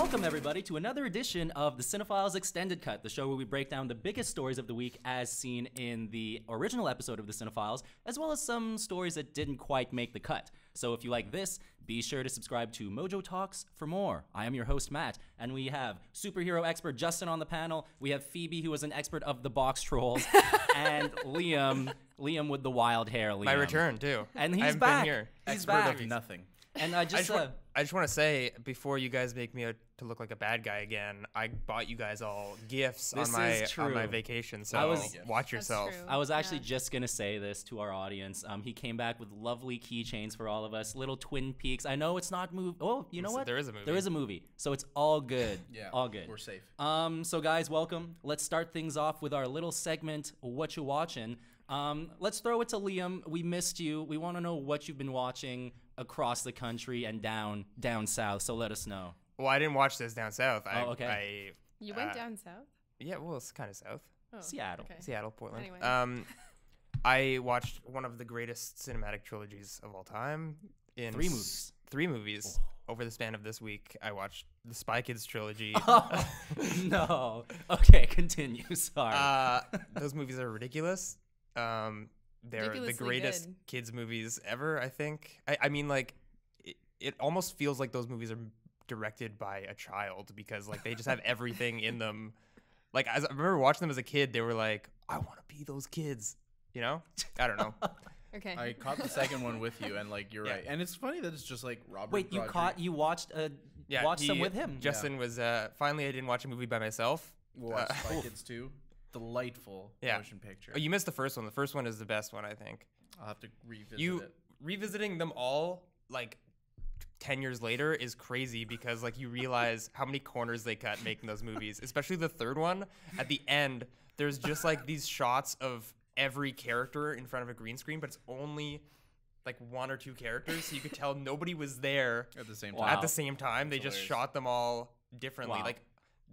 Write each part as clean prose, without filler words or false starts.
Welcome, everybody, to another edition of the CineFiles Extended Cut, the show where we break down the biggest stories of the week as seen in the original episode of the CineFiles, as well as some stories that didn't quite make the cut. So if you like this, be sure to subscribe to MojoTalks for more. I am your host, Matt, and we have superhero expert Justin on the panel. We have Phoebe, who is an expert of the box trolls, and Liam with the wild hair. Liam. My return, too. And he's I've back. been here. He's Expert back. of nothing. And I just want to say, before you guys make me out to look like a bad guy again, I bought you guys all gifts on my vacation, so watch yourself. I was actually just going to say this to our audience. He came back with lovely keychains for all of us, little Twin Peaks. I know it's not movie. Oh, you know what? There is a movie. There is a movie, so it's all good. Yeah, all good. We're safe. So guys, welcome. Let's start things off with our little segment, What You Watching? Let's throw it to Liam. We missed you. We want to know what you've been watching across the country and down south, so let us know. Well, I didn't watch this down south. Okay. You went down south? Yeah, well, it's kind of south. Oh, Seattle. okay. Seattle, Portland. Anyway. I watched one of the greatest cinematic trilogies of all time. In 3 movies. 3 movies. Over the span of this week, I watched the Spy Kids Trilogy. Oh, no. Okay, continue. Sorry. Those movies are ridiculous. They're the greatest kids movies ever, I think. I mean, like, it almost feels like those movies are directed by a child because, like, they just have everything in them. Like, I remember watching them as a kid, they were like, I want to be those kids, you know? I don't know. Okay. I caught the second one with you, and, like, you're right. And it's funny that it's just, like, Robert Wait, you watched some with him? Justin was, finally I didn't watch a movie by myself. We'll watch Spy Kids 2. Delightful motion picture. Oh, you missed the first one. The first one is the best one, I think. I'll have to revisit it. Revisiting them all, like, 10 years later is crazy because, like, you realize how many corners they cut making those movies, especially the third one. At the end, there's just, like, these shots of every character in front of a green screen, but it's only, like, 1 or 2 characters, so you could tell nobody was there at the same time. Wow. At the same time. They just shot them all differently. Wow. Like,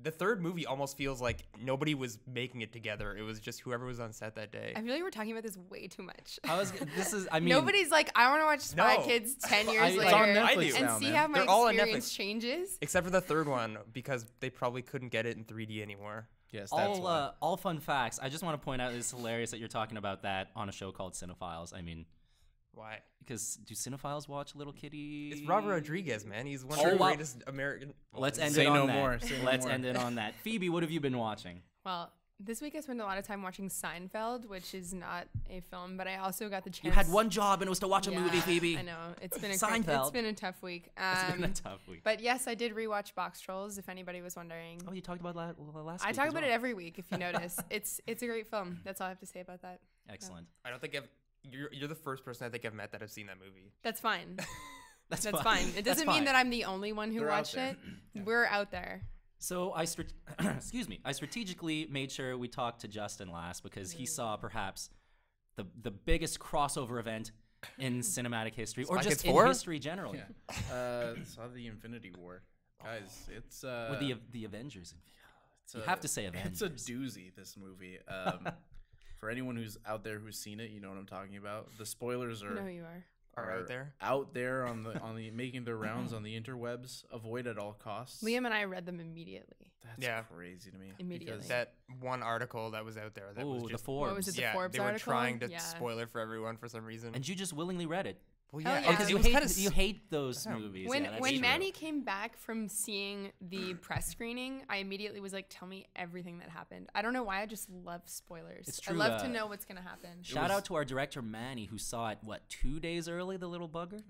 the third movie almost feels like nobody was making it together. It was just whoever was on set that day. I feel like we're talking about this way too much. Nobody's like, I want to watch Spy Kids 10 years later and see how my experience changes. Except for the third one, because they probably couldn't get it in 3D anymore. Yes, that's why. All fun facts. I just want to point out it's hilarious that you're talking about that on a show called CineFiles. I mean, why? Because do cinephiles watch Little Kitty? It's Robert Rodriguez, man. He's one of the greatest American. Let's end it on that. Let's end it on that. Phoebe, what have you been watching? Well, this week I spent a lot of time watching Seinfeld, which is not a film, but I also got the chance. You had one job and it was to watch a movie, Phoebe. I know. It's been Seinfeld. It's been a tough week. It's been a tough week. But yes, I did rewatch Box Trolls, if anybody was wondering. Oh, you talked about last week. I talk about it every week, if you notice. It's a great film. That's all I have to say about that. Excellent. I don't think you're the first person I think I've met that have seen that movie. That's fine. That's fine. It doesn't mean that I'm the only one who watched it. Yeah. We're out there. So I strategically made sure we talked to Justin last because he saw perhaps the biggest crossover event in cinematic history, or just in history generally. Yeah. Saw the Infinity War, guys. It's with the Avengers. You have to say Avengers. It's a doozy. This movie. For anyone who's out there who's seen it, you know what I'm talking about. The spoilers are. No, you are out there on the making their rounds on the interwebs. Avoid at all costs. Liam and I read them immediately. That's crazy to me. Immediately. That one article that was out there that was just the Forbes. What was it? The Forbes they were article? trying to spoil it for everyone for some reason. And you just willingly read it. Well, because you hate those movies. When Manny came back from seeing the press screening, I immediately was like, tell me everything that happened. I don't know why, I just love spoilers. It's true. I love to know what's going to happen. Shout out to our director, Manny, who saw it, 2 days early, the little bugger?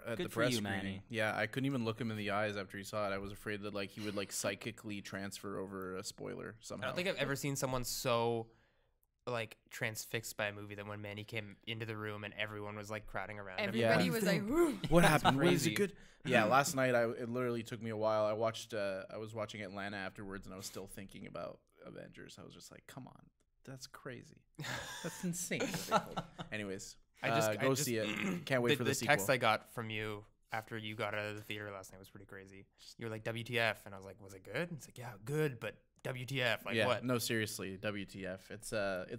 At Good the for press you, screening. Manny. Yeah, I couldn't even look him in the eyes after he saw it. I was afraid that he would psychically transfer over a spoiler somehow. I don't think I've ever seen someone so transfixed by a movie that when Manny came into the room and everyone was crowding around him. Everybody was like, what happened? Was it good? Yeah, last night it literally took me a while. I was watching Atlanta afterwards and I was still thinking about Avengers. I was just like, come on, that's crazy. That's insane. Anyways, go see it. Can't wait for the sequel. The text I got from you after you got out of the theater last night was pretty crazy. You were like, WTF, and I was like, was it good? It's like, yeah, good, but WTF? What? No, seriously, WTF. It's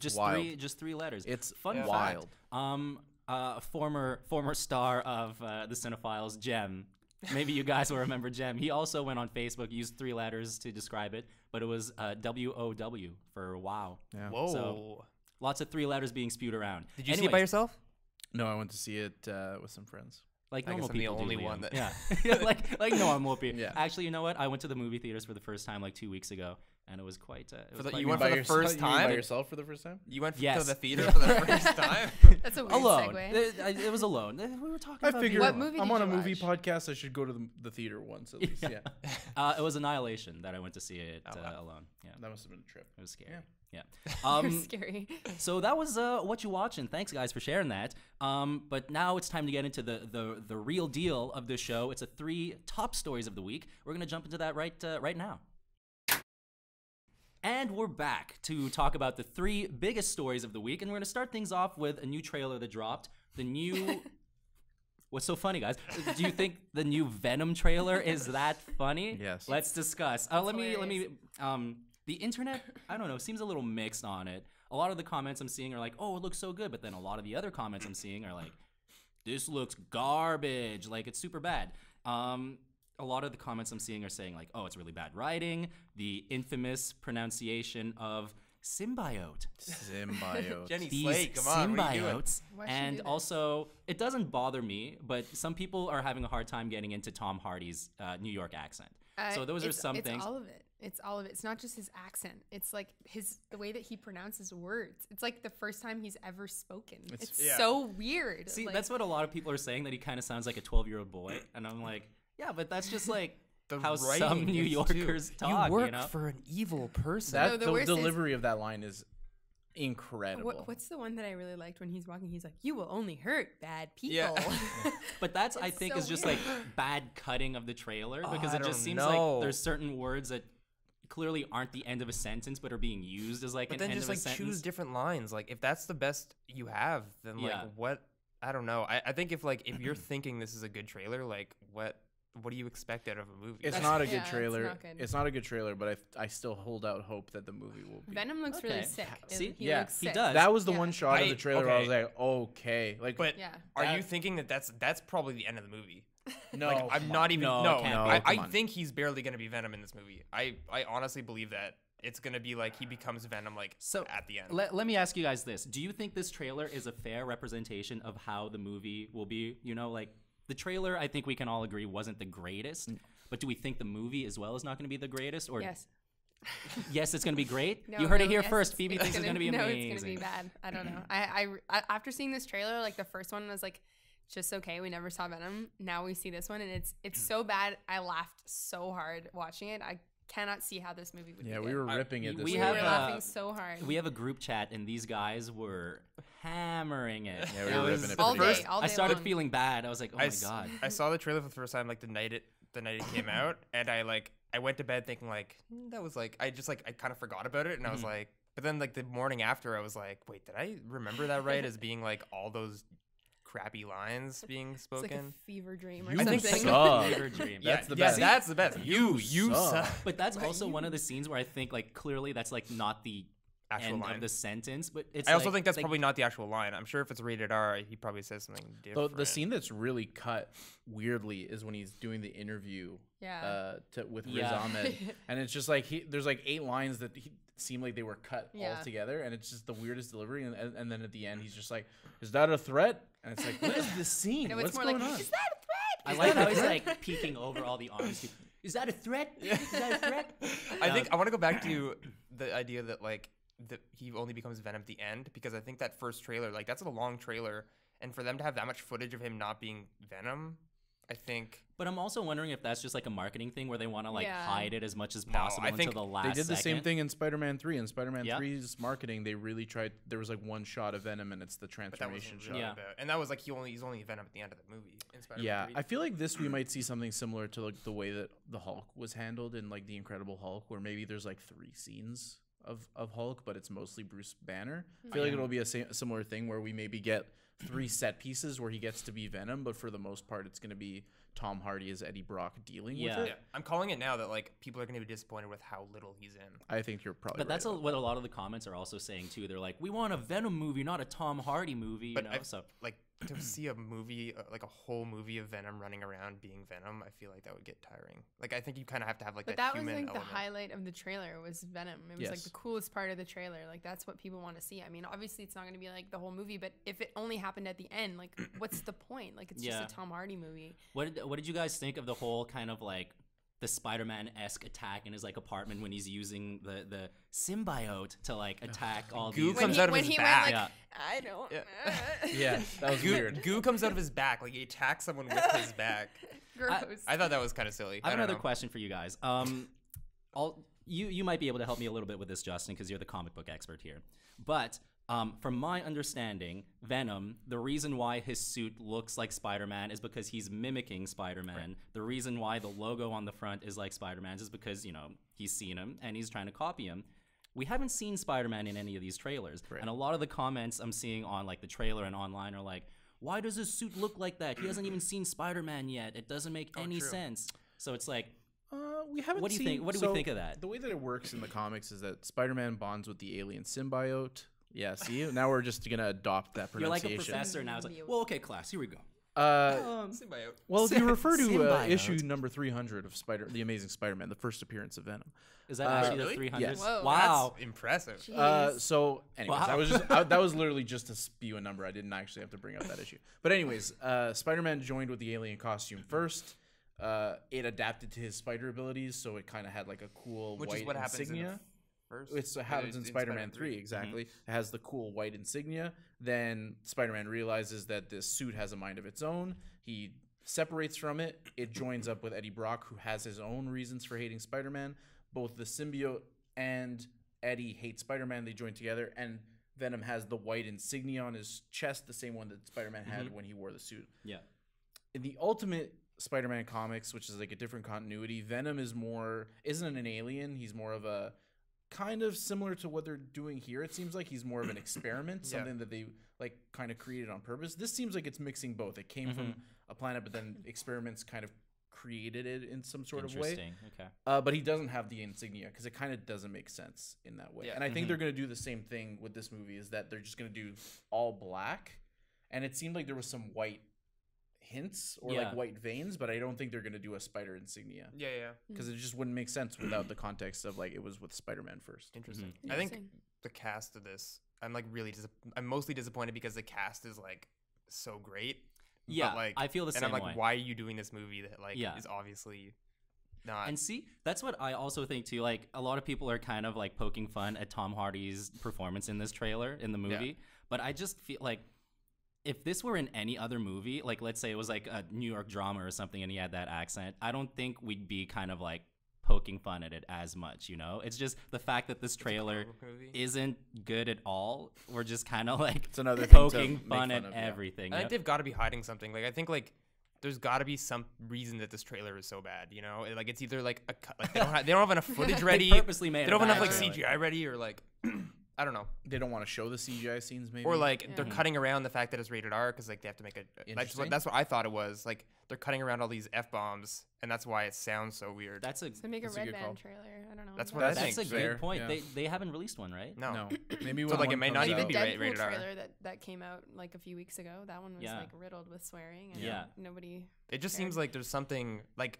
just wild. Just 3 letters. It's fun wild. Fact, former star of the CineFiles, Jem, Maybe you guys will remember Jem. He also went on Facebook, used 3 letters to describe it, but it was WOW for wow. Yeah. Whoa. So, lots of 3 letters being spewed around. Did you see it by yourself? No, I went to see it with some friends. Like I normal guess I'm the people only do, one Liam. that- Yeah. like normal people. Yeah. Actually, you know what? I went to the movie theaters for the first time like 2 weeks ago, and it was quite. You went for the first You went by time? yourself for the first time? You went Yes. to the theater for the first time? That's a weird alone. segue. It was alone. We were talking I about figure What movie I'm did on a you movie watch? podcast. I should go to the theater once at least. Yeah. It was Annihilation that I went to see it wow. alone. Yeah, That must have been a trip. it was scary. Yeah. Yeah. Scary. So that was what you watching. Thanks guys for sharing that. But now it's time to get into the real deal of this show. It's a 3 top stories of the week. We're gonna jump into that right now. And we're back to talk about the 3 biggest stories of the week, and we're gonna start things off with a new trailer that dropped. The new. What's so funny, guys? Do you think the new Venom trailer is that funny? Yes. Let's discuss. Let me. hilarious. The internet, I don't know, seems a little mixed on it. A lot of the comments I'm seeing are like, "Oh, it looks so good," but then a lot of the other comments I'm seeing are like, "This looks garbage. Like it's super bad." A lot of the comments I'm seeing are saying like, "Oh, it's really bad writing." The infamous pronunciation of symbiote. Symbiote. Jenny These Slate, come on, what are you doing? symbiotes. Why should And you do this? also, it doesn't bother me, but some people are having a hard time getting into Tom Hardy's New York accent. So those are some things. It's all of it. It's all of it. It's not just his accent. It's like the way that he pronounces words. It's like the first time he's ever spoken. It's Yeah. so weird. See, like, that's what a lot of people are saying, that he kind of sounds like a 12-year-old boy. And I'm like, yeah, but that's just like how some writing New is, Yorkers too. talk, You work you know? for an evil person. That No, the the worst is- delivery of that line is incredible. What's the one that I really liked when he's walking? He's like, "You will only hurt bad people." Yeah. But that's, I It's think, so is just weird. like bad cutting of the trailer, Oh, because I it just don't seems know. like there's certain words that clearly aren't the end of a sentence but are being used as like But an then end just of a like sentence. choose different lines. Like if that's the best you have, then like Yeah. what? I don't know. I think if you're thinking this is a good trailer, like what do you expect out of a movie? It's That's- not a yeah, good it's trailer. not good. It's not a good trailer, but I still hold out hope that the movie will be. Venom looks really Okay. sick. See? He Yeah, looks he sick. does. That was the Yeah. one shot of the trailer where I was okay. like, okay, like, But Yeah. are you That- thinking that that's probably the end of the movie? no, Like I'm not even. No, No, it can't be. I Come on. think he's barely gonna be Venom in this movie. I honestly believe that it's gonna be like he becomes Venom like So at the end. let me ask you guys this. Do you think this trailer is a fair representation of how the movie will be? You know, like the trailer, I think we can all agree wasn't the greatest. But do we think the movie as well is not going to be the greatest? Or Yes. yes, it's going to be great? No, you heard no, it here yes, first. Phoebe thinks it's going to be no, amazing. it's gonna be bad. I don't know. I after seeing this trailer, like the first one was like just okay. We never saw Venom. Now we see this one, and it's so bad. I laughed so hard watching it. I cannot see how this movie would be yeah, good. we were ripping it. we This We have were week. laughing so hard. We have a group chat, and these guys were hammering it. Yeah, we It were was ripping it. all pretty day, good. all day I started long. feeling bad. I was like, oh my god. I saw the trailer for the first time like the night it came out, and I went to bed thinking like that was like I kind of forgot about it, and I was like, but then like the morning after I was like, wait, did I remember that right as being like all those crappy lines being It's like a spoken? fever dream or You I think something. suck. Fever dream. That's the yeah, best. that's the best. You suck. suck. But that's also one of the scenes where I think like clearly that's like not the Actual end line. of the sentence, but it's I also like- think that's like, probably not the actual line. I'm sure if it's rated R, he probably says something different. The scene that's really cut weirdly is when he's doing the interview Yeah. with Riz Yeah. Ahmed, and it's just like there's like 8 lines that seem like they were cut Yeah. all together, and it's just the weirdest delivery, and then at the end he's just like, "Is that a threat?" And it's like, "What is this scene? No, What's it's more going like, on?" is that a threat? I like how he's like peeking over all the arms. Is that a threat? Is that a threat? I think I want to go back to the idea that like that he only becomes Venom at the end, because I think that first trailer, like that's a long trailer, and for them to have that much footage of him not being Venom, I think But I'm also wondering if that's just like a marketing thing where they want to like Yeah. hide it as much as No, possible I think until the last They did the same second. thing in Spider-Man 3. In Spider-Man Yeah. 3's marketing, they really tried. There was like one shot of Venom, and it's the but that transformation wasn't shot. really Yeah. about, and that was like he's only Venom at the end of the movie in Spider-Man Yeah, 3. I feel like this we might see something similar to like the way that the Hulk was handled in like the Incredible Hulk, where maybe there's like 3 scenes of Hulk, but it's mostly Bruce Banner. I feel like it'll be a similar thing where we maybe get 3 set pieces where he gets to be Venom, but for the most part, it's going to be Tom Hardy as Eddie Brock dealing Yeah. with it. Yeah, I'm calling it now that like people are going to be disappointed with how little he's in. I think you're probably But that's right about what a lot of the comments are also saying too. They're like, we want a Venom movie, not a Tom Hardy movie. You But know, I've, so like to see a movie, like a whole movie of Venom running around being Venom, I feel like that would get tiring. Like, I think you kind of have to have like that human element. But that was like the highlight of the trailer was Venom. It was like the coolest part of the trailer. Like, that's what people want to see. I mean, obviously it's not going to be like the whole movie, but if it only happened at the end, like, what's the point? Like, it's just a Tom Hardy movie. What did you guys think of the whole kind of like the Spider-Man-esque attack in his like apartment when he's using the symbiote to like attack all Goo these. comes out of his back. Went, like, I don't. Yeah, that was weird. Goo comes out of his back, like he attacks someone with his back. Gross. I thought that was kind of silly. I have another question for you guys. You might be able to help me a little bit with this, Justin, because you're the comic book expert here. But from my understanding, Venom, the reason why his suit looks like Spider-Man is because he's mimicking Spider-Man. Right. The reason why the logo on the front is like Spider-Man's is because, you know, he's seen him and he's trying to copy him. We haven't seen Spider-Man in any of these trailers. Right. And a lot of the comments I'm seeing on like the trailer and online are like, why does his suit look like that? He hasn't even seen Spider-Man yet. It doesn't make any sense. So it's like, we haven't what do you think? What do we think of that? The way that it works in the comics is that Spider-Man bonds with the alien symbiote. Yeah, see, now we're just gonna adopt that pronunciation. You're like a professor now. It's like, well, okay, class, here we go. Symbiote. Well, if you refer to issue number 300 of The Amazing Spider-Man, the first appearance of Venom. Is that actually the 300? Yes. Whoa. Wow, that's impressive. So, anyways, wow. that was literally just to spew a number. I didn't actually have to bring up that issue. But anyways, Spider-Man joined with the alien costume first. It adapted to his spider abilities, so it kind of had like a cool white insignia. It happens in Spider-Man 3, exactly. Mm-hmm. It has the cool white insignia. Then Spider-Man realizes that this suit has a mind of its own. He separates from it. It joins up with Eddie Brock, who has his own reasons for hating Spider-Man. Both the symbiote and Eddie hate Spider-Man. They join together, and Venom has the white insignia on his chest, the same one that Spider-Man had when he wore the suit. Yeah. In the Ultimate Spider-Man comics, which is like a different continuity, Venom isn't an alien. He's more of a kind of similar to what they're doing here. It seems like he's more of an experiment, something that they like kind of created on purpose. This seems like it's mixing both. It came from a planet, but then experiments kind of created it in some sort of way. Interesting. Okay. But he doesn't have the insignia because it kind of doesn't make sense in that way. Yeah. And I think they're going to do the same thing with this movie, is that they're just going to do all black. And it seemed like there was some white hints or like white veins, but I don't think they're going to do a spider insignia. Yeah. Because it just wouldn't make sense without the context of like it was with Spider-Man first. Interesting. I think the cast of this, I'm like really I'm mostly disappointed because the cast is like so great. Yeah, but, like, I feel the same way. And I'm like, why are you doing this movie that like is obviously not? And see, that's what I also think too. Like, a lot of people are kind of like poking fun at Tom Hardy's performance in this trailer, in the movie. But I just feel like if this were in any other movie, like let's say it was like a New York drama or something and he had that accent, I don't think we'd be kind of like poking fun at it as much, you know? It's just the fact that this trailer isn't good at all. We're just kind of like poking fun at everything. I think they've got to be hiding something. Like, I think like there's got to be some reason that this trailer is so bad, you know? Like, it's either like they don't have enough footage ready. They purposely made they don't have enough like CGI ready, or like I don't know. They don't want to show the CGI scenes, maybe, or like they're cutting around the fact that it's rated R because like they have to make that's what I thought it was. Like, they're cutting around all these F-bombs, and that's why it sounds so weird. So make a Red Band trailer. I don't know. That's what I think. That's a great point. Yeah. They haven't released one, right? No. Maybe so like it may not even be rated R. The trailer that came out like a few weeks ago, that one was like riddled with swearing. And nobody. It just seems like there's something like.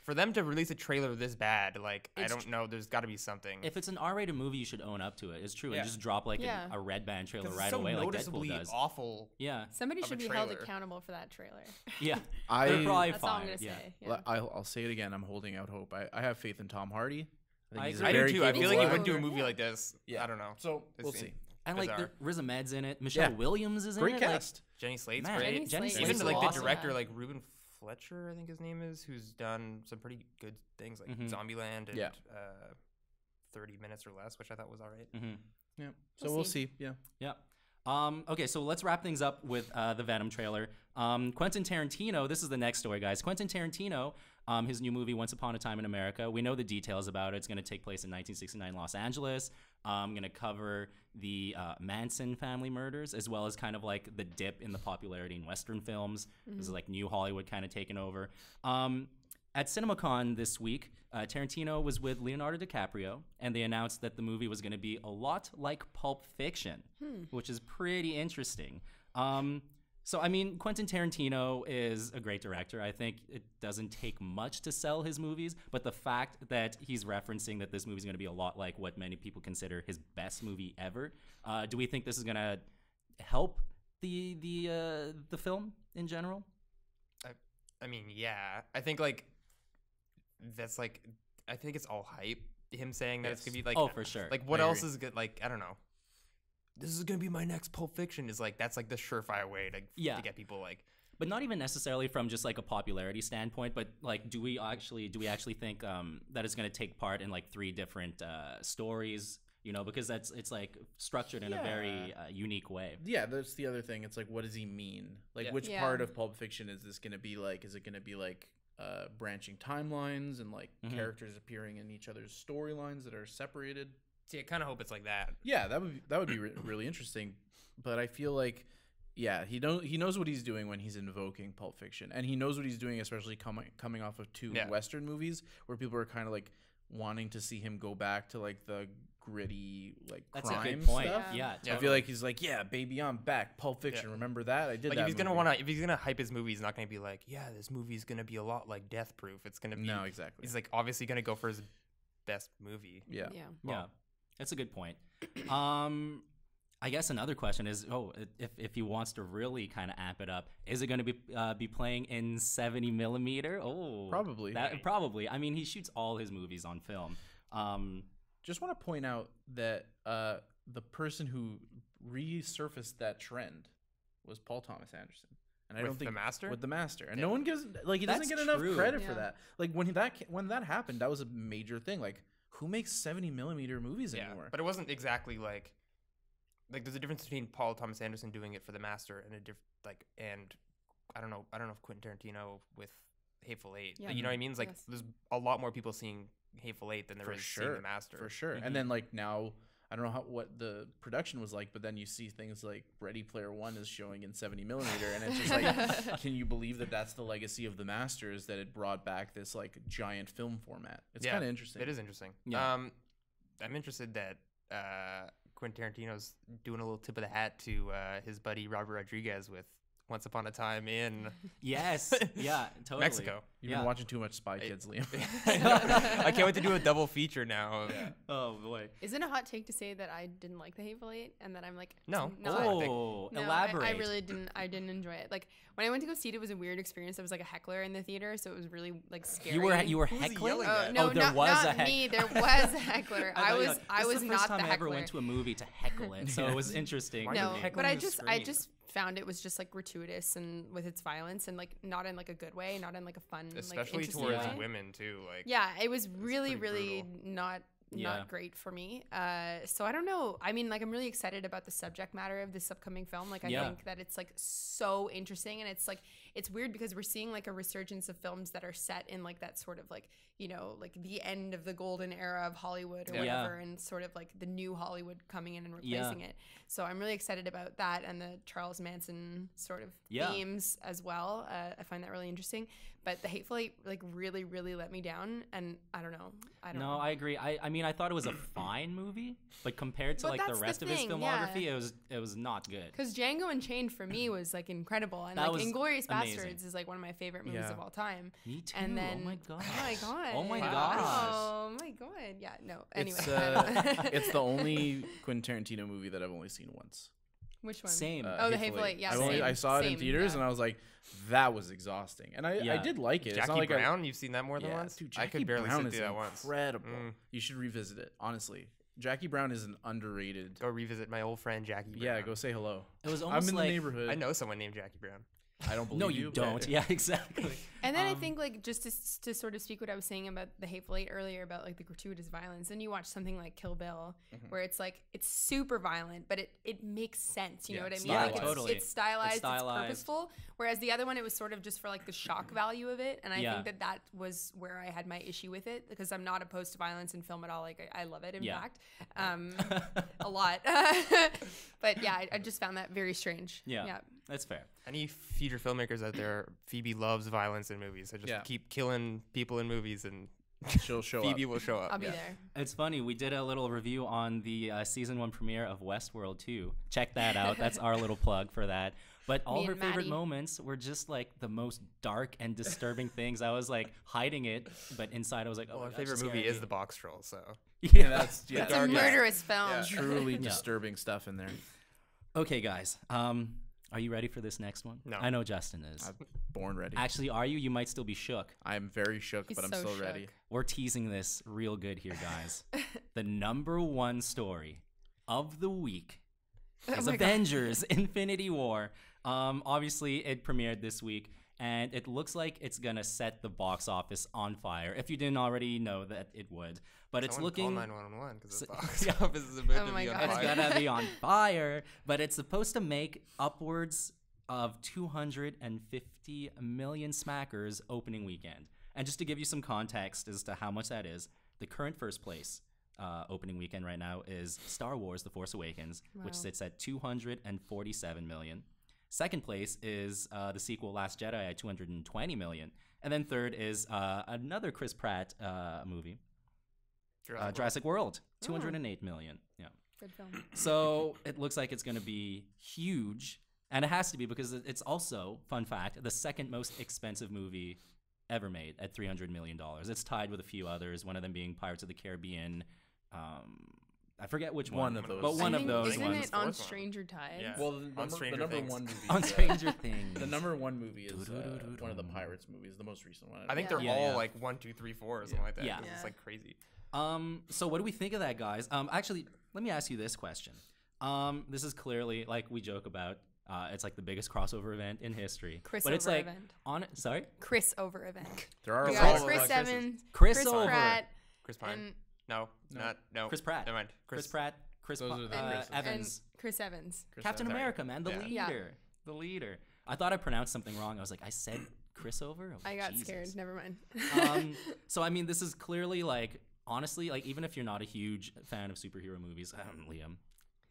For them to release a trailer this bad, like, I don't know, there's got to be something. If it's an R-rated movie, you should own up to it. It's true, and just drop like a Red Band trailer right away, like Deadpool does. Awful. Yeah. Somebody should be held accountable for that trailer. Yeah. They're probably That's fine. all I'm gonna say. Yeah. I'll say it again. I'm holding out hope. I have faith in Tom Hardy. I do too. I feel like he would do a movie like this. Yeah. I don't know. So we'll see. And like Riz Ahmed's in it. Michelle Williams is in it. Great cast. Jenny Slate's great. Even like the director, like Ruben Fletcher, I think his name is, who's done some pretty good things like Zombieland and 30 Minutes or Less, which I thought was all right. Yeah. So we'll see. Yeah. Okay, so let's wrap things up with the Venom trailer. Quentin Tarantino, this is the next story, guys. Quentin Tarantino, his new movie, Once Upon a Time in America. We know the details about it. It's going to take place in 1969 Los Angeles. Going to cover the Manson family murders, as well as kind of like the dip in the popularity in Western films. This is like new Hollywood kind of taking over. At CinemaCon this week, Tarantino was with Leonardo DiCaprio, and they announced that the movie was going to be a lot like Pulp Fiction, which is pretty interesting. So, I mean, Quentin Tarantino is a great director. I think it doesn't take much to sell his movies, but the fact that he's referencing that this movie is going to be a lot like what many people consider his best movie ever, do we think this is going to help the film in general? I mean, yeah. I think like that's like I think it's all hype. Him saying that it's gonna be like for sure. Like what else is good? Like I don't know. This is gonna be my next Pulp Fiction. Is like that's like the surefire way to get people like. But not even necessarily from just like a popularity standpoint, but like do we actually think that it's gonna take part in like 3 different stories? You know, because it's like structured in a very unique way. Yeah, that's the other thing. It's like, what does he mean? Like, which part of Pulp Fiction is this going to be like? Is it going to be like branching timelines and like characters appearing in each other's storylines that are separated? See, I kind of hope it's like that. Yeah, that would be really interesting. But I feel like, yeah, he knows what he's doing when he's invoking Pulp Fiction, and he knows what he's doing, especially coming off of 2 Western movies where people are kind of like wanting to see him go back to like the gritty like That's crime a good point. stuff. Yeah, totally. I feel like he's like, yeah, baby, I'm back. Pulp Fiction. Remember that? I did like that. If he's gonna hype his movie, he's not gonna be like, yeah, this movie's gonna be a lot like Death Proof. It's gonna be exactly. He's like obviously gonna go for his best movie. Yeah. That's a good point. I guess another question is, if he wants to really kind of amp it up, is it going to be playing in 70 millimeter? Oh, probably. Probably. I mean, he shoots all his movies on film. Just want to point out that the person who resurfaced that trend was Paul Thomas Anderson. And I don't think with the Master, and no one gives he doesn't get enough credit for that. Like when that happened, that was a major thing. Like who makes 70 millimeter movies anymore? But it wasn't exactly like there's a difference between Paul Thomas Anderson doing it for the Master and and I don't know if Quentin Tarantino with Hateful Eight. Yeah. You know what I mean? It's like there's a lot more people seeing Hateful Eight than there is seeing the Master. For sure. And then like now I don't know what the production was like, but then you see things like Ready Player One is showing in 70 millimeter, and it's just like, can you believe that that's the legacy of the Master, is that it brought back this like giant film format? It's kind of interesting. It is interesting. Yeah. I'm interested that Quentin Tarantino's doing a little tip of the hat to his buddy Robert Rodriguez with Once Upon a Time in Yes. Yeah, totally. Mexico. You've been watching too much Spy Kids, Liam. I can't wait to do a double feature now. Oh boy. Isn't it a hot take to say that I didn't like the Hateful Eight and that I'm like elaborate. I really didn't. I didn't enjoy it. Like when I went to go see it, it was a weird experience. There was like a heckler in the theater, so it was really like scary. You were heckling? No, there was not me. There was a heckler. I was not the heckler. This is the first time I ever went to a movie to heckle it, so it was interesting. No, but I just found it was just like gratuitous and with its violence, and like not in like a good way, not in like a fun, especially like, towards way. Women too. Like it was really not great for me. So I don't know. I mean, like I'm really excited about the subject matter of this upcoming film. Like I think that it's like so interesting, and it's like it's weird because we're seeing like a resurgence of films that are set in like that sort of like, you know, like the end of the golden era of Hollywood or whatever, and sort of like the new Hollywood coming in and replacing it. So I'm really excited about that and the Charles Manson sort of themes as well. I find that really interesting. But the Hateful Eight like really, really let me down, and I don't know. I agree. I mean, I thought it was a fine movie, but compared to like the rest of his filmography, it was not good. Because Django Unchained for me was like incredible, and like Inglourious Basterds is like one of my favorite movies of all time. Me too. And then, oh my god. Oh my god. Yeah. No. Anyway, it's the only Quentin Tarantino movie that I've only seen once. Which one? Same. The Hateful Eight. Yeah. I saw it in theaters, and I was like, that was exhausting. And I did like it. Jackie Brown, you've seen that more than once? Dude, I could barely sit through that once. Incredible. You should revisit it, honestly. Jackie Brown is an underrated. Go revisit my old friend Jackie Brown. Yeah, go say hello. It was almost I'm in the neighborhood. I know someone named Jackie Brown. I don't believe no, you don't. Yeah, exactly. And then I think like just to sort of speak what I was saying about the Hateful Eight earlier about like the gratuitous violence, and you watch something like Kill Bill where it's like it's super violent, but it makes sense. You know what I mean? Stylized. Like Totally. It's stylized, it's purposeful. Whereas the other one, it was sort of just for like the shock value of it, and I think that was where I had my issue with it, because I'm not opposed to violence in film at all. Like I love it, in fact, a lot. But yeah, I just found that very strange. Yeah. That's fair. Any future filmmakers out there, Phoebe loves violence in movies. So just keep killing people in movies, and she'll show up. Phoebe will show up. I'll be there. It's funny. We did a little review on the season 1 premiere of Westworld 2. Check that out. That's our little plug for that. But all her favorite Maddie. moments were just like the most dark and disturbing things. I was like hiding it, but inside I was like, oh, Well, my our God, favorite she's movie scaring is The me. Box Troll, so. Yeah. It's a darkest. murderous film. Yeah. Truly disturbing stuff in there. Okay, guys. Are you ready for this next one? No. I know Justin is. I'm born ready. Actually, are you? You might still be shook. I'm very shook, He's but I'm so still shook. ready. We're teasing this real good here, guys. The number one story of the week is my God. Avengers Infinity War. Obviously, it premiered this week, and it looks like it's going to set the box office on fire, if you didn't already know that it would. But it's Someone looking... call 911 because the So- box yeah. office is about Oh to my be on God. It's fire. gonna be on fire, but it's supposed to make upwards of 250 million smackers opening weekend. And just to give you some context as to how much that is, the current first place opening weekend right now is Star Wars: The Force Awakens, which Wow. sits at 247 million. Second place is the sequel Last Jedi at 220 million. And then third is another Chris Pratt movie, Jurassic World, 208 million. Yeah. Good film. So it looks like it's going to be huge. And it has to be because it's also, fun fact, the second most expensive movie ever made at $300 million. It's tied with a few others, one of them being Pirates of the Caribbean. I forget which one. One of those. But one I of think- those isn't ones. it on Fourth one. Stranger Tides? Yeah. Well, On Stranger number Things. one movie. On is, Stranger Things. The number one movie is one of the Pirates movies, the most recent one. I think Yeah. they're Yeah, all yeah. like 1, 2, 3, 4 or something like that. Yeah. 'cause Yeah. It's like crazy. So what do we think of that, guys? Actually, let me ask you this question. This is clearly, like we joke about, it's like the biggest crossover event in history. Chris but it's over like event. Sorry? Chris over event. there are We a got lot all of Chris about Chris's. Evans, Chris over. Pratt, Chris Pine. and No, no. Chris Pratt. Never mind. Chris Pratt. Chris Those are the Chris's. Evans. and Chris Evans. Chris Captain Evans. America, man. The Yeah. leader. Yeah. The leader. I thought I pronounced something wrong. I was like, I said Chris over? Oh, I got Jesus. scared. Never mind. So, I mean, this is clearly like, honestly, like, even if you're not a huge fan of superhero movies, Liam,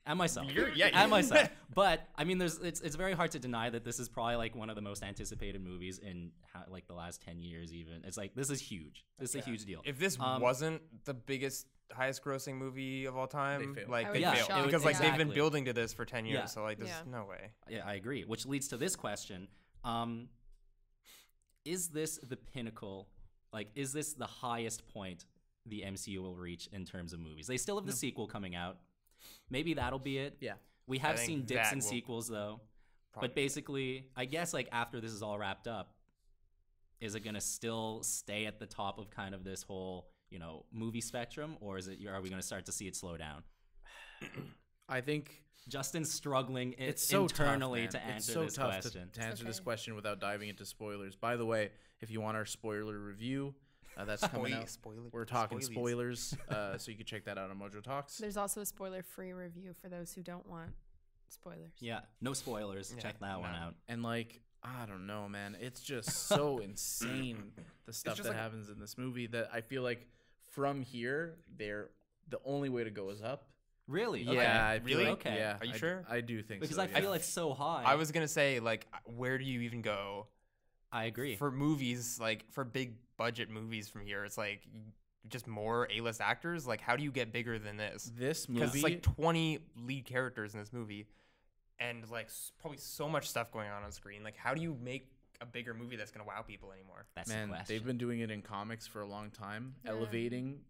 and myself, and myself, but I mean, it's very hard to deny that this is probably like one of the most anticipated movies in like the last 10 years. Even it's like this is huge. This is a huge deal. If this wasn't the biggest, highest grossing movie of all time, failed. like I they would be failed shocked. because like they've Exactly. been building to this for 10 years. Yeah. So like, there's Yeah. no way. Yeah, I agree. Which leads to this question: is this the pinnacle? Like, is this the highest point the MCU will reach in terms of movies? They still have the sequel coming out. Maybe that'll be it. Yeah. We have think seen dips that in will sequels though. probably But basically, I guess like after this is all wrapped up, is it gonna still stay at the top of kind of this whole, movie spectrum, or are we gonna start to see it slow down? I think Justin's struggling it's so internally tough, man. to answer it's so this tough question. to answer this okay. question without diving into spoilers. By the way, if you want our spoiler review, that's coming out. We're talking spoilers, so you can check that out on MojoTalks. There's also a spoiler-free review for those who don't want spoilers. Yeah, no spoilers. Yeah, Check that one no. out. And like, I don't know, man. It's just so insane the stuff just that like- happens in this movie that I feel like from here, the only way to go is up. Really? Yeah, I feel Really? like, Okay. Yeah, Are you I- sure? I do think Because so. I yeah. feel it's so high. I was gonna say like, where do you even go I agree. for movies? Like for big budget movies from here, it's like just more A-list actors. Like, how do you get bigger than this? this Because movie. it's like 20 lead characters in this movie, and like probably so much stuff going on screen. Like, how do you make a bigger movie that's gonna wow people anymore? That's Man, the question. they've been doing it in comics for a long time, Yeah. elevating.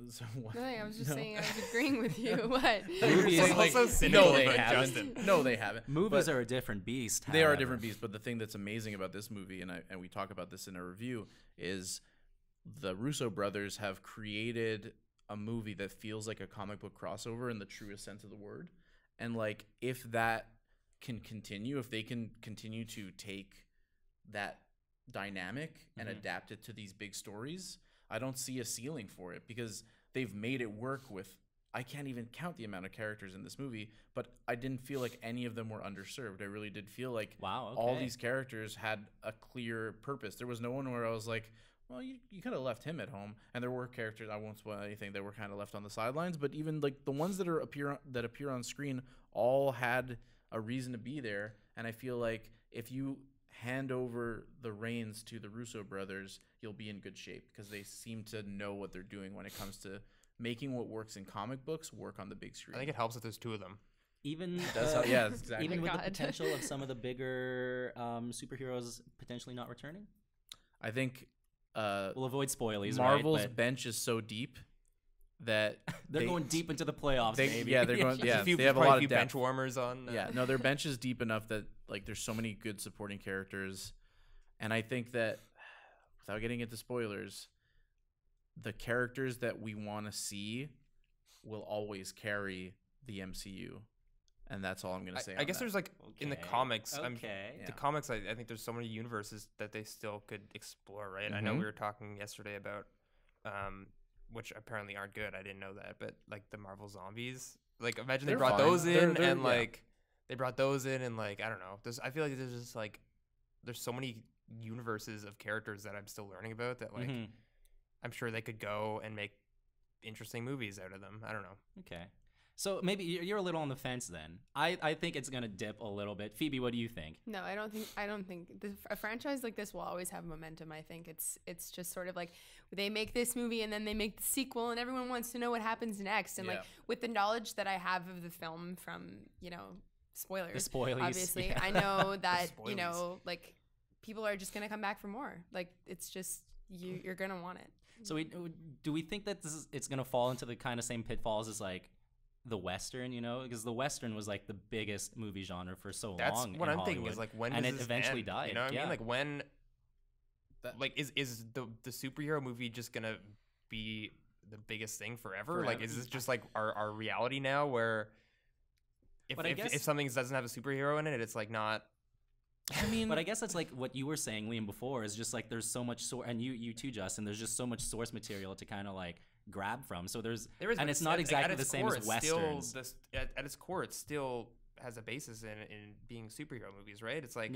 So what? No, I was just saying I was agreeing with you. What? Movies, So- like, so cynical no, they about haven't. Justin. No, they haven't. movies But are a different beast. they are a however. different beast. But the thing that's amazing about this movie, and we talk about this in a review, is the Russo brothers have created a movie that feels like a comic book crossover in the truest sense of the word. And like, if that can continue, if they can continue to take that dynamic and adapt it to these big stories, I don't see a ceiling for it because they've made it work with, I can't even count the amount of characters in this movie, but I didn't feel like any of them were underserved. I really did feel like Wow, all okay. these characters had a clear purpose. There was no one where I was like, well, you could have left him at home. And there were characters, I won't spoil anything, that were kind of left on the sidelines, but even like the ones that appear on screen all had a reason to be there. And I feel like if you hand over the reins to the Russo brothers, you'll be in good shape because they seem to know what they're doing when it comes to making what works in comic books work on the big screen. I think it helps that there's two of them. Even exactly. even with the potential of some of the bigger superheroes potentially not returning. I think we'll avoid spoilies. Marvel's bench is so deep that they're going deep into the playoffs. Maybe. Yeah, they're going. Yeah, they have a lot of bench warmers on. Yeah, no, their bench is deep enough that like there's so many good supporting characters, and I think that without getting into spoilers, the characters that we want to see will always carry the MCU. And that's all I'm going to say. I guess there's like in the comics, the comics, I think there's so many universes that they still could explore, right? Mm-hmm. I know we were talking yesterday about, which apparently aren't good. I didn't know that, but like the Marvel zombies, like imagine they brought those in and like they brought those in and like I don't know. I feel like there's just like there's so many universes of characters that I'm still learning about that like I'm sure they could go and make interesting movies out of them. I don't know. Okay. So maybe you're a little on the fence then. I think it's gonna dip a little bit. Phoebe, what do you think? No, I don't think a franchise like this will always have momentum. I think it's just sort of like they make this movie and then they make the sequel and everyone wants to know what happens next. And like with the knowledge that I have of the film from spoilers, the spoilies, obviously, I know that like people are just gonna come back for more. Like it's just you're gonna want it. So do we think that it's gonna fall into the kind of same pitfalls as like the Western, because the Western was like the biggest movie genre for so long. That's what I'm thinking is like when and does it this eventually end? died. You know what I mean? Like when, like is the superhero movie just gonna be the biggest thing forever? Like is this just like our reality now where if something doesn't have a superhero in it, it's like not. I mean, but I guess that's like what you were saying, Liam, before is just like there's so much and you too, Justin. There's just so much source material to kind of like grab from. So there is, and it's not exactly the same as Westerns. At its core, it still has a basis in being superhero movies, right? It's like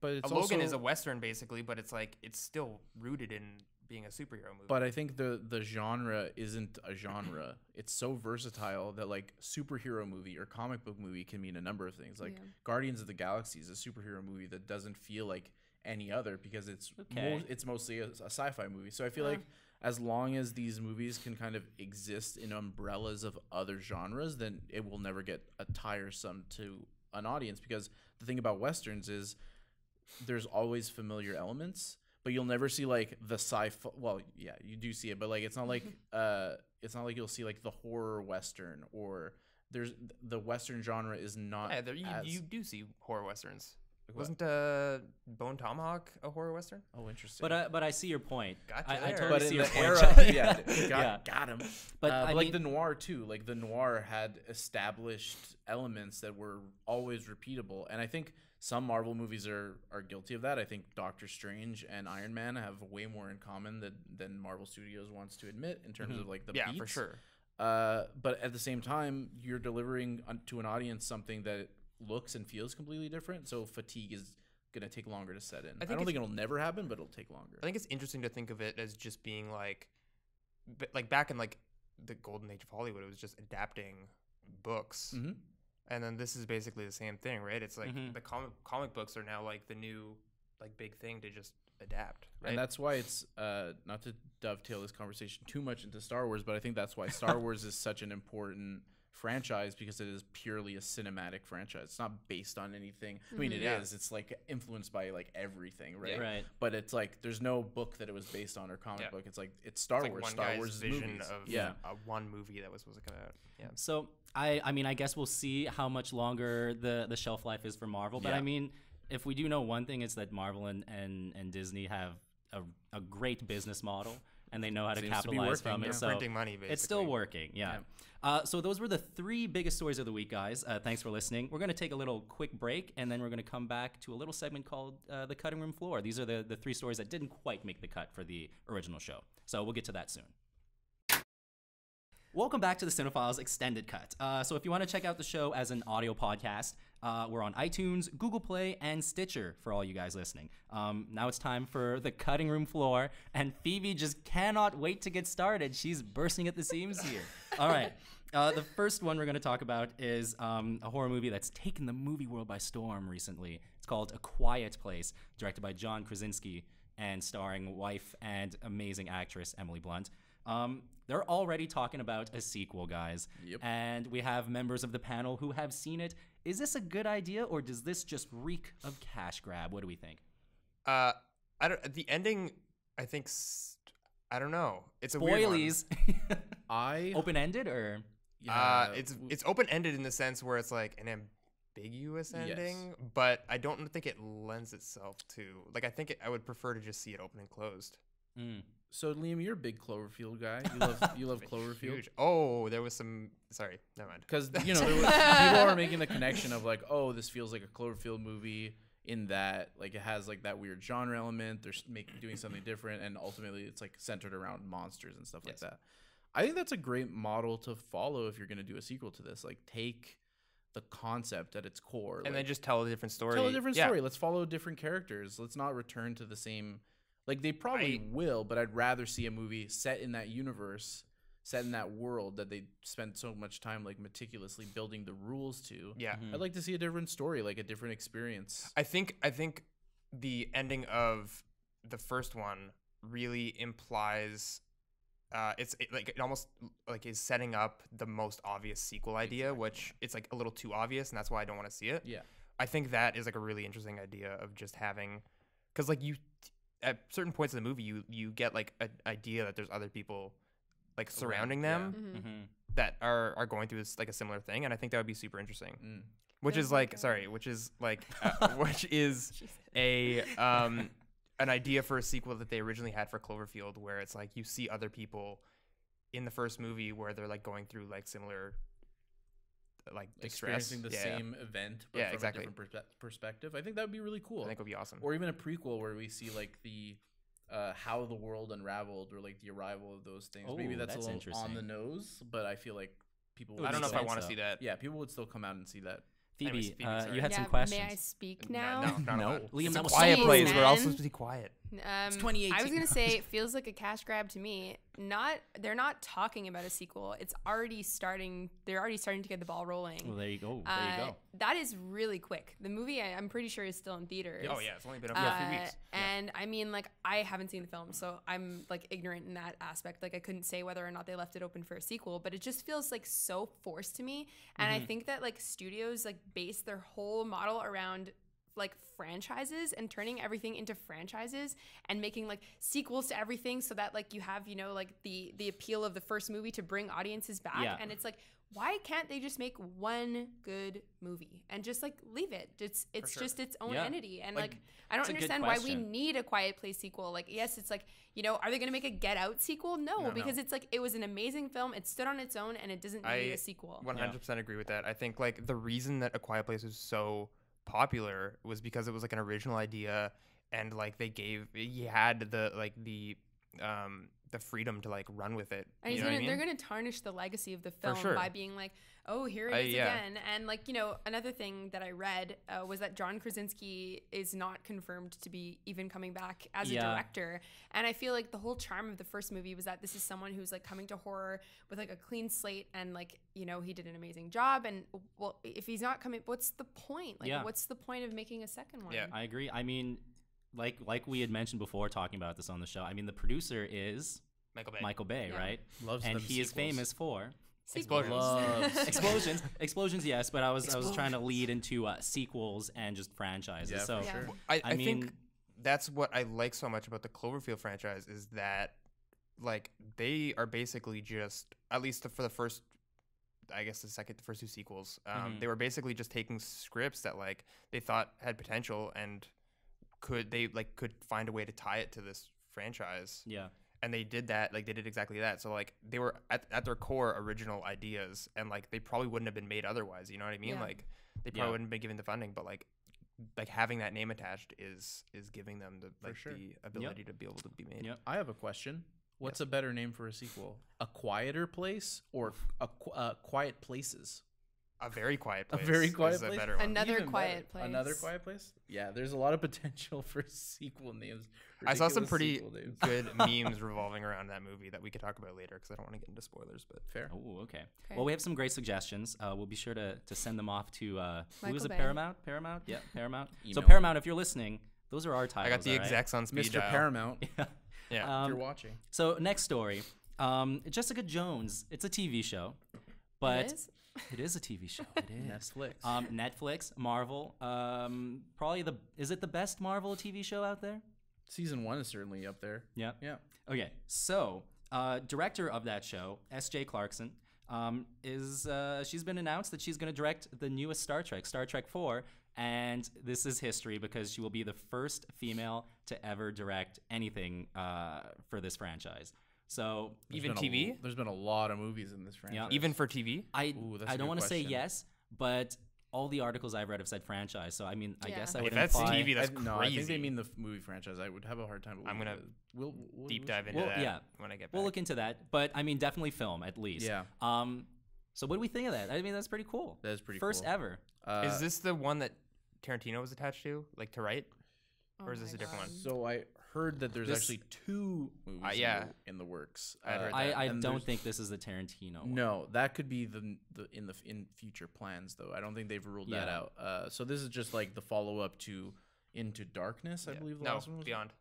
but it's Logan is a Western basically, but it's like it's still rooted in being a superhero movie. But I think the genre isn't a genre. It's so versatile that like superhero movie or comic book movie can mean a number of things. Like Guardians of the Galaxy is a superhero movie that doesn't feel like any other because it's mostly a sci-fi movie. So I feel like as long as these movies can kind of exist in umbrellas of other genres, then it will never get tiresome to an audience, because the thing about Westerns is there's always familiar elements, but you'll never see like the sci-fi. Well, yeah, you do see it, but like it's not like you'll see like the horror Western, or there's the Western genre is not. Yeah, you do see horror Westerns. Wasn't Bone Tomahawk a horror Western? Oh, interesting. But I see your point. Gotcha. I totally see your point. Got him. But like the noir too. Like the noir had established elements that were always repeatable, and I think some Marvel movies are guilty of that. I think Doctor Strange and Iron Man have way more in common than Marvel Studios wants to admit in terms of like the beats. For sure. But at the same time, you're delivering to an audience something that looks and feels completely different, so fatigue is gonna take longer to set in. I don't think it'll never happen, but it'll take longer. I think it's interesting to think of it as just being like back in like the golden age of Hollywood, it was just adapting books, and then this is basically the same thing, right? It's like the comic books are now like the new like big thing to just adapt, right? And that's why it's not to dovetail this conversation too much into Star Wars, but I think that's why Star Wars is such an important franchise, because it is purely a cinematic franchise. It's not based on anything. I mean, it is. It's like influenced by like everything, right? Yeah. Right. But it's like there's no book that it was based on or comic book. It's like it's Star Wars. One Star guy's Wars vision movies. of one movie that was supposed to come out. Yeah. So I mean, I guess we'll see how much longer the shelf life is for Marvel. But I mean, if we do know one thing, it's that Marvel and Disney have a great business model, and they know how to capitalize from it. So printing money, basically. It's still working. Yeah. So those were the three biggest stories of the week, guys. Thanks for listening. We're going to take a little quick break, and then we're going to come back to a little segment called The Cutting Room Floor. These are the three stories that didn't quite make the cut for the original show. So we'll get to that soon. Welcome back to the CineFiles Extended Cut. So if you want to check out the show as an audio podcast, we're on iTunes, Google Play, and Stitcher for all you guys listening. Now it's time for the cutting room floor, and Phoebe just cannot wait to get started. She's bursting at the seams here. All right. The first one we're going to talk about is a horror movie that's taken the movie world by storm recently. It's called A Quiet Place, directed by John Krasinski and starring wife and amazing actress Emily Blunt. they're already talking about a sequel, guys. Yep. And we have members of the panel who have seen it. Is this a good idea, or does this just reek of cash grab? What do we think? The ending, I think, I don't know. It's a weird one. Open-ended, or? It's open-ended in the sense where it's like an ambiguous ending, but I don't think it lends itself to, like, I think I would prefer to just see it open and closed. So Liam, you're a big Cloverfield guy. You love Cloverfield. Huge. Oh, there was some. Sorry, never mind. Because people are making the connection of like, oh, this feels like a Cloverfield movie in that like it has like that weird genre element. They're doing something different, and ultimately it's like centered around monsters and stuff like that. I think that's a great model to follow if you're going to do a sequel to this. Like, take the concept at its core, and then just tell a different story. Tell a different story. Let's follow different characters. Let's not return to the same. Like, they probably will, but I'd rather see a movie set in that universe, set in that world that they spent so much time like meticulously building the rules to. Yeah, I'd like to see a different story, like a different experience. I think the ending of the first one really implies. It almost like is setting up the most obvious sequel idea, which it's like a little too obvious, and that's why I don't want to see it. Yeah, I think that is like a really interesting idea of just having, because like you, at certain points in the movie, you get like an idea that there's other people like surrounding them that are going through this like a similar thing, and I think that would be super interesting. Which is an idea for a sequel that they originally had for Cloverfield, where it's like you see other people in the first movie where they're like going through like similar like experiencing the same event, but from a different perspective. I think that would be really cool. I think it would be awesome. Or even a prequel where we see like the how the world unraveled, or like the arrival of those things. Maybe that's a little on the nose, but I feel like people would I don't know if I want to see that. Yeah, people would still come out and see that. Phoebe, you had some questions. May I speak now? No. Liam, that was quiet place. We're all supposed to be quiet. It's 2018. I was gonna say it feels like a cash grab to me. They're not talking about a sequel. It's already starting. They're already starting to get the ball rolling. Well, there you go. That is really quick. The movie, I'm pretty sure, is still in theaters. Oh yeah, it's only been up for a few weeks. And I mean, like, I haven't seen the film, so I'm like ignorant in that aspect. Like, I couldn't say whether or not they left it open for a sequel, but it just feels like so forced to me. And I think that like studios like base their whole model around like franchises and turning everything into franchises and making like sequels to everything, so that like you have, you know, like the appeal of the first movie to bring audiences back. And it's like, why can't they just make one good movie and just like leave it? It's just its own entity. And like I don't understand why we need a Quiet Place sequel. Like, yes, it's like, you know, are they going to make a Get Out sequel? No, because it's like, it was an amazing film. It stood on its own, and it doesn't need a sequel. 100% agree with that. I think like the reason that A Quiet Place was so popular was because it was like an original idea, and like he had the freedom to like run with it. And they're gonna tarnish the legacy of the film by being like, oh, here it is again. And like, you know, another thing that I read was that John Krasinski is not confirmed to be even coming back as a director. And I feel like the whole charm of the first movie was that this is someone who's like coming to horror with like a clean slate, and like, you know, he did an amazing job. And well, if he's not coming, what's the point? Like, what's the point of making a second one? Yeah, I agree. I mean, like we had mentioned before talking about this on the show, I mean, the producer is Michael Bay, right? Loves and them he is famous for explosions. Explosions, yes, but I was trying to lead into sequels and just franchises. Yeah, so for sure. I think that's what I like so much about the Cloverfield franchise, is that like they are basically just, at least for the first, I guess the first two sequels, they were basically just taking scripts that like they thought had potential, and could find a way to tie it to this franchise. Yeah. And they did that, like they did exactly that. So like they were at their core original ideas, and like they probably wouldn't have been made otherwise. You know what I mean? Yeah. Like they probably wouldn't have been given the funding, but like having that name attached is giving them the the ability to be able to be made. Yep. I have a question. What's a better name for a sequel? A Quieter Place or Quiet Places? A Very Quiet Place. A Very Quiet Place. Another Quiet Place. Another Quiet Place. Yeah, there's a lot of potential for sequel names. I saw some pretty good memes revolving around that movie that we could talk about later, because I don't want to get into spoilers. But fair. Oh, okay. Well, we have some great suggestions. We'll be sure to send them off to who is it? Bay. Paramount. Yeah, Paramount. So Paramount, if you're listening, those are our titles. I got the execs on speed Mr. Paramount. Yeah. If you're watching. So next story. Jessica Jones. It's a TV show, but it is a TV show. It is Netflix. Netflix, Marvel. Probably is it the best Marvel TV show out there? Season 1 is certainly up there. Yeah. Yeah. Okay, so director of that show, S.J. Clarkson, she's been announced that she's going to direct the newest Star Trek 4, and this is history because she will be the first female to ever direct anything for this franchise. So even TV? There's been a lot of movies in this franchise. Yeah. Even for TV? I don't want to say yes, but all the articles I've read have said franchise. So I mean, I guess I would if that's imply TV, that's crazy. No, I think they mean the movie franchise. I would have a hard time. I'm gonna we'll deep dive into that when I get back. We'll look into that, but I mean, definitely film at least. Yeah. So what do we think of that? I mean, that's pretty cool. That is pretty First cool. ever. Is this the one that Tarantino was attached to, like to write, or is this a different one? So I heard that there's actually 2 movies in the works. I don't think this is the Tarantino one. No, that could be in future plans though. I don't think they've ruled that out. So this is just like the follow up to Into Darkness, I believe. The last one was Beyond.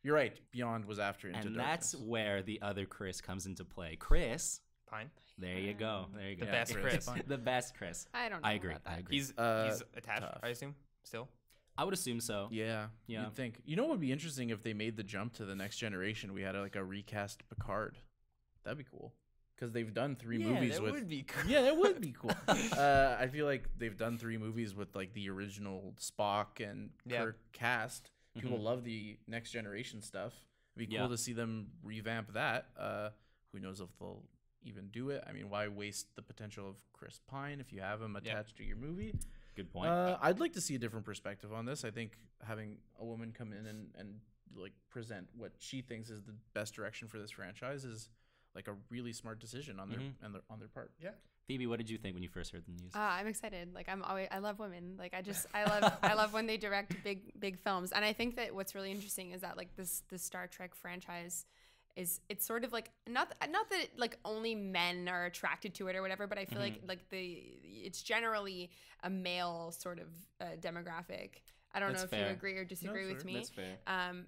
You're right. Beyond was after Into Darkness. And that's where the other Chris comes into play. Chris Pine. There you go. There you go. The best Chris. The best Chris. I don't know. I agree. About that. I agree. He's attached, tough. I assume, still. I would assume so. Yeah. You'd think. You know what would be interesting if they made the jump to the next generation? We had like a recast Picard. That'd be cool. Because they've done 3 movies that with. would be cool. Yeah, that would be cool. I feel like they've done 3 movies with like the original Spock and Kirk cast. People love the next generation stuff. It'd be cool to see them revamp that. Who knows if they'll even do it? I mean, why waste the potential of Chris Pine if you have him attached to your movie? Good point. I'd like to see a different perspective on this. I think having a woman come in and like present what she thinks is the best direction for this franchise is like a really smart decision on their part. Yeah. Phoebe, what did you think when you first heard the news? I'm excited. Like I love women. Like I love when they direct big films. And I think that what's really interesting is that like this Star Trek franchise it's sort of like not that like only men are attracted to it or whatever, but I feel like it's generally a male sort of demographic. I don't know if you agree or disagree with me. That's fair.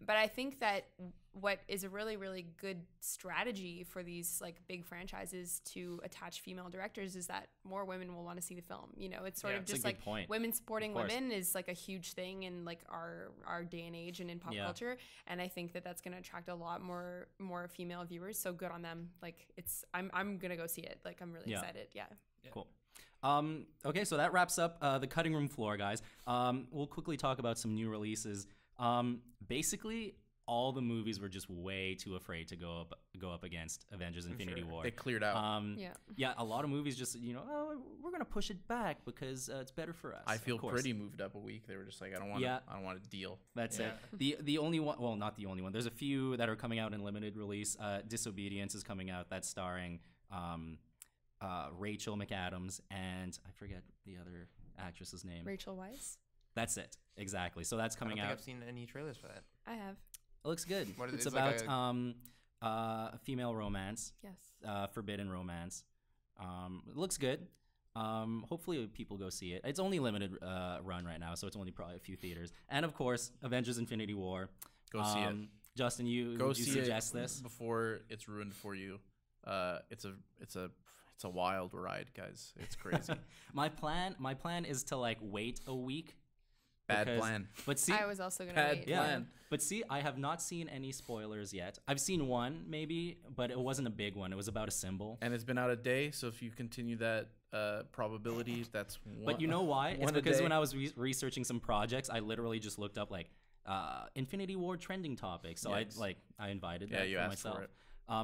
But I think that what is a really, really good strategy for these like big franchises to attach female directors is that more women will want to see the film. You know, it's sort of just like women supporting women is like a huge thing in like our day and age and in pop culture. And I think that that's going to attract a lot more female viewers. So good on them. Like I'm going to go see it. Like I'm really excited. Yeah. Cool. Okay, so that wraps up the cutting room floor, guys. We'll quickly talk about some new releases. Basically, all the movies were just way too afraid to go up against Avengers Infinity War. They cleared out. Yeah, a lot of movies just, we're going to push it back because it's better for us. I feel pretty moved up a week. They were just like, I don't want a deal. That's it. The only one, well, not the only one. There's a few that are coming out in limited release. Disobedience is coming out. That's starring Rachel McAdams and I forget the other actress's name. Rachel Weisz. That's it. Exactly. So that's coming out. I don't think I've seen any trailers for that. I have. It looks good. It's about a female romance. Yes. Forbidden romance. It looks good. Hopefully people go see it. It's only limited run right now, so it's only probably a few theaters. And of course, Avengers Infinity War. Go see it. Justin, would you suggest this before it's ruined for you? It's a wild ride, guys. It's crazy. My plan is to like wait a week. Bad plan. But see, I was also gonna wait. Plan. But see, I have not seen any spoilers yet. I've seen one maybe, but it wasn't a big one. It was about a symbol. And it's been out a day, so if you continue that probability, that's one. But you know why? It's because when I was researching some projects, I literally just looked up like Infinity War trending topics. So I invited that for myself. For it.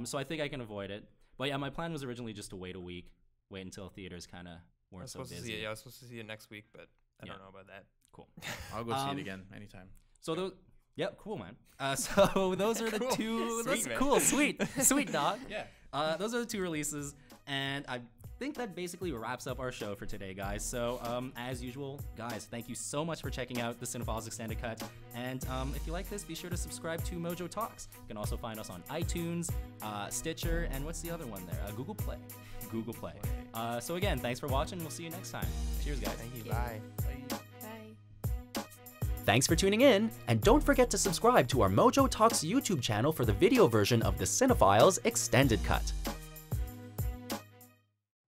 So I think I can avoid it. But yeah, my plan was originally just to wait a week, wait until theaters kind of weren't so busy. I was supposed to see it next week, but I don't know about that. Cool. I'll go see it again anytime. So those, cool, man. So those are the two. Sweet dog. Yeah. Those are the 2 releases, and I think that basically wraps up our show for today, guys. So as usual, guys, thank you so much for checking out the CineFiles Extended Cut. And if you like this, be sure to subscribe to MojoTalks. You can also find us on iTunes, Stitcher, and what's the other one there? Google Play. So again, thanks for watching. We'll see you next time. Cheers, guys. Thank you. Bye. Bye. Thanks for tuning in, and don't forget to subscribe to our MojoTalks YouTube channel for the video version of the CineFiles Extended Cut.